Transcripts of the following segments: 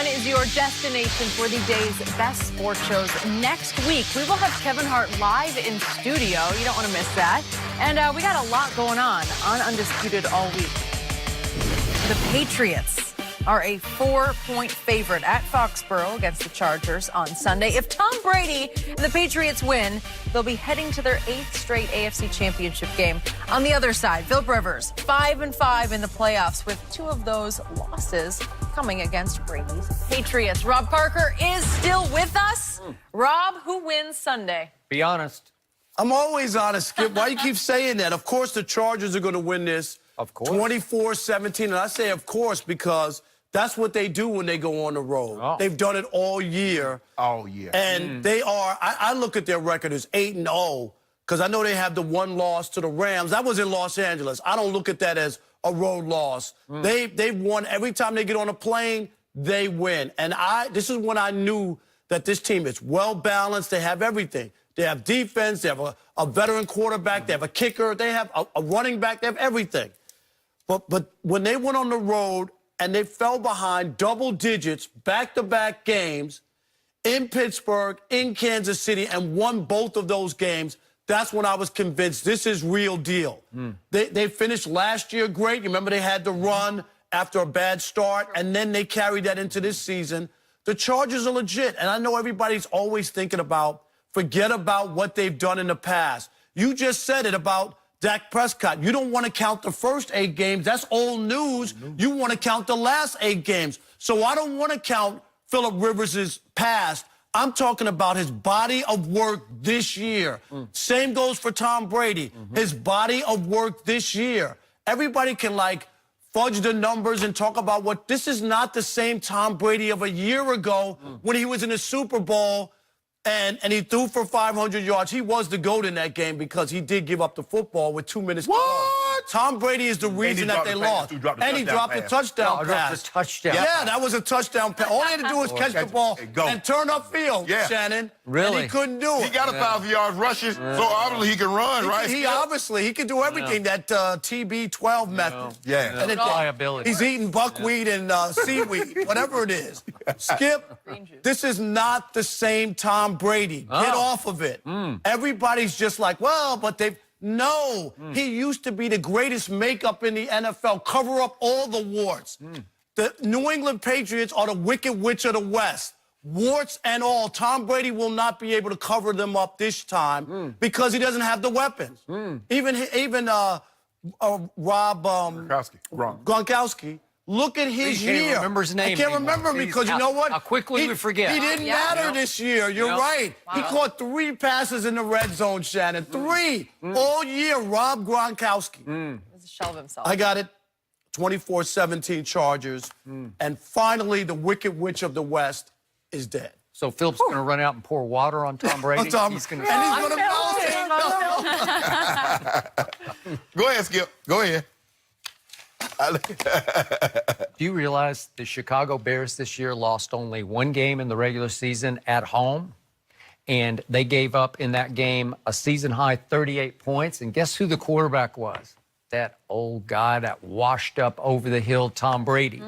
1 is your destination for the day's best sports shows. Next week, we will have Kevin Hart live in studio. You don't want to miss that. And we got a lot going on Undisputed all week. The Patriots are a 4-point favorite at Foxborough against the Chargers on Sunday. If Tom Brady and the Patriots win, they'll be heading to their 8th straight AFC Championship game. On the other side, Philip Rivers, 5-5 in the playoffs, with 2 of those losses coming against Brady's Patriots. Rob Parker is still with us. Rob, who wins Sunday? Be honest. I'm always honest, Skip. Why you keep saying that? Of course the Chargers are going to win this. Of course. 24-17. And I say of course because that's what they do when they go on the road. Oh. They've done it all year. All year. And they are, I look at their record as 8-0 because I know they have the 1 loss to the Rams. That was in Los Angeles. I don't look at that as a road loss. They've won every time they get on a plane, they win. And this is when I knew that this team is well balanced. They have everything. They have defense. They have a veteran quarterback. They have a kicker. They have a running back. They have everything. But when they went on the road and they fell behind double digits, back-to-back games in Pittsburgh, in Kansas City, and won both of those games, that's when I was convinced this is real deal. They finished last year great. You remember they had the run after a bad start, and then they carried that into this season. The Chargers are legit, and I know everybody's always thinking about, forget about what they've done in the past. You just said it about Dak Prescott. You don't want to count the first 8 games. That's old news. You want to count the last 8 games. So I don't want to count Philip Rivers' past. I'm talking about his body of work this year. Same goes for Tom Brady. His body of work this year. Everybody can, like, fudge the numbers and talk about what... This is not the same Tom Brady of a year ago when he was in the Super Bowl and he threw for 500 yards. He was the GOAT in that game because he did give up the football with 2 minutes to go. Tom Brady is the reason that they lost. And he dropped the touchdown pass. Yeah, that was a touchdown pass. All he had to do was catch the ball and turn upfield, Shannon. Really? And he couldn't do it. He got 1,000 yards rushing, so obviously he can run, right? He can do everything, that TB12 method. Yeah. And Liability. He's eating buckwheat and seaweed, whatever it is. Skip, this is not the same Tom Brady. Get off of it. Everybody's just like, well, but they've... No, he used to be the greatest makeup in the NFL, cover up all the warts. The New England Patriots are the Wicked Witch of the West. Warts and all. Tom Brady will not be able to cover them up this time because he doesn't have the weapons. Even Rob Gronkowski. Look at his year. I can't remember his name. I can't remember him because you know what? How quickly we forget. He didn't matter this year. You're right. He caught 3 passes in the red zone, Shannon. 3 all year. Rob Gronkowski. He's a shell of himself. I got it. 24-17 Chargers. And finally, the Wicked Witch of the West is dead. So Philip's going to run out and pour water on Tom Brady? He's going to bounce it. Go ahead, Skip. Go ahead. Do you realize the Chicago Bears this year lost only 1 game in the regular season at home? And they gave up in that game a season-high 38 points. And guess who the quarterback was? That old guy, that washed-up, over-the-hill Tom Brady,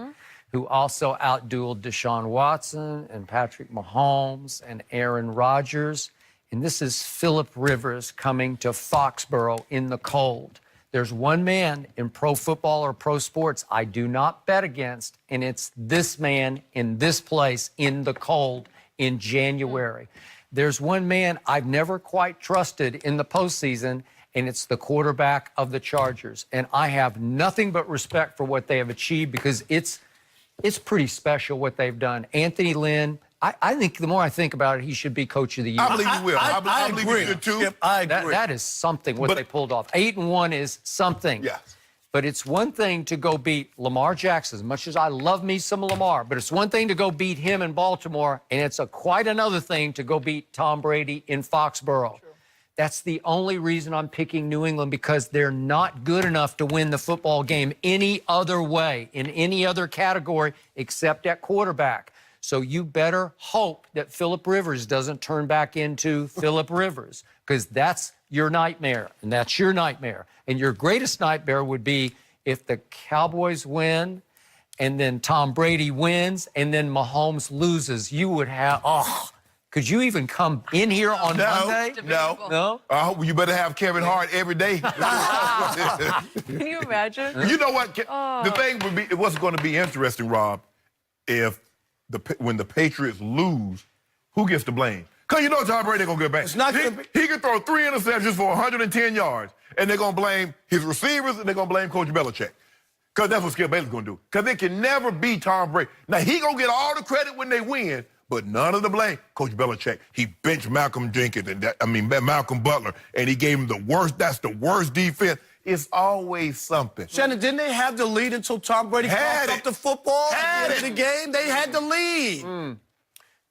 who also outdueled Deshaun Watson and Patrick Mahomes and Aaron Rodgers. And this is Philip Rivers coming to Foxborough in the cold. There's one man in pro football or pro sports I do not bet against, and it's this man in this place in the cold in January. There's one man I've never quite trusted in the postseason, and it's the quarterback of the Chargers. And I have nothing but respect for what they have achieved because it's pretty special what they've done. Anthony Lynn, I think the more I think about it, he should be coach of the year. I believe he will. I believe he should, too. Skip, I agree. That is something, what they pulled off. 8-1 is something. Yes. But it's one thing to go beat Lamar Jackson, as much as I love me some Lamar, but it's one thing to go beat him in Baltimore, and it's quite another thing to go beat Tom Brady in Foxborough. True. That's the only reason I'm picking New England, because they're not good enough to win the football game any other way, in any other category, except at quarterback. So you better hope that Philip Rivers doesn't turn back into Philip Rivers, because that's your nightmare, and that's your nightmare. And your greatest nightmare would be if the Cowboys win and then Tom Brady wins, and then Mahomes loses, you would have, could you even come in here on Monday? No. You better have Kevin Hart every day. Can you imagine? You know what? The thing would be, what's going to be interesting, Rob, if when the Patriots lose, who gets the blame? Because you know Tom Brady going to get back. It's not gonna be... He can throw 3 interceptions for 110 yards, and they're going to blame his receivers, and they're going to blame Coach Belichick. Because that's what Skip Bayless going to do. Because they can never be Tom Brady. Now, he going to get all the credit when they win, but none of the blame. Coach Belichick, he benched Malcolm Jenkins, Malcolm Butler, and he gave him the worst. That's the worst defense. It's always something. Shannon, didn't they have the lead until Tom Brady coughed up the football at the end of the game? They had the lead.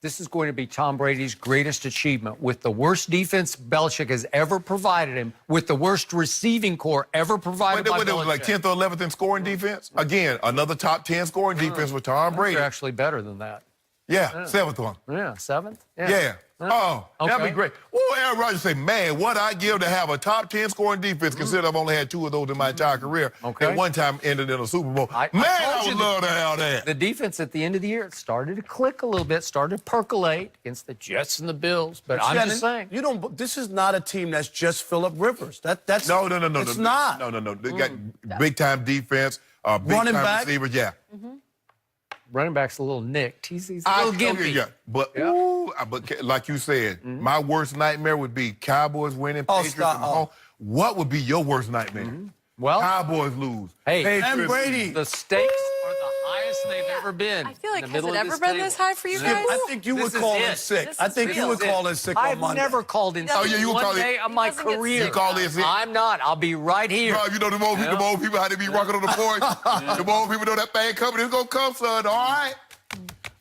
This is going to be Tom Brady's greatest achievement. With the worst defense Belichick has ever provided him, with the worst receiving core ever provided by Belichick. It was like 10th or 11th in scoring defense? Again, another top 10 scoring defense with Tom Brady. They're actually better than that. Yeah, 7th one. Yeah, 7th? Yeah. Oh, that'd be Okay. great. Well, Aaron Rodgers say, man, what I give to have a top 10 scoring defense, considering I've only had 2 of those in my entire career. Okay. And one time ended in a Super Bowl. I would love to have that. The defense at the end of the year, it started to click a little bit, started to percolate against the Jets and the Bills. But I'm just saying. You don't. This is not a team that's just Phillip Rivers. That's No. It's not. No. They got big-time defense, Running big-time back. receivers, yeah. Running back's a little nicked. He's a little gimpy. Yeah. But like you said, my worst nightmare would be Cowboys winning, Patriots at home. What would be your worst nightmare? Well, Cowboys lose. Hey, Patriots and Brady. the stakes are the highest they've ever been. I feel like, in the has middle it of ever been table. this high for you guys? I think you would This is call in it. sick. This I is think you would real. call in sick on I've Monday. never called in sick. Oh, yeah, you one call it- day of my doesn't get career. sick. You call this it? I'm not. I'll be right here. Bro, you know the more people how they be rocking on the porch. The more people know that thing coming, it's gonna come, son. All right.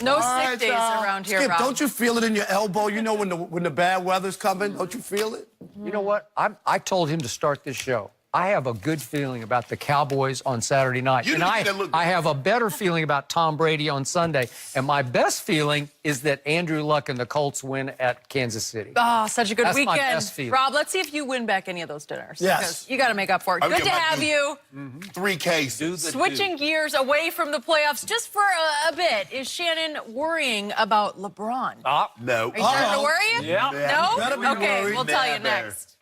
No All sick right, days y'all. around here, Skip, Rob. don't you feel it in your elbow? You know when the bad weather's coming? Don't you feel it? You know what? I told him to start this show. I have a good feeling about the Cowboys on Saturday night. You And didn't get that look. I have a better feeling about Tom Brady on Sunday. And my best feeling is that Andrew Luck and the Colts win at Kansas City. Oh, such a good That's my weekend. best feeling. Rob, let's see if you win back any of those dinners. Yes. Because you got to make up for it. I'll Good get to my have due. you. 3 cases. Switching gears away from the playoffs just for a bit. Is Shannon worrying about LeBron? No. Are you starting to worry? Yeah. No? Gotta be Okay, worried. we'll tell you Never. next.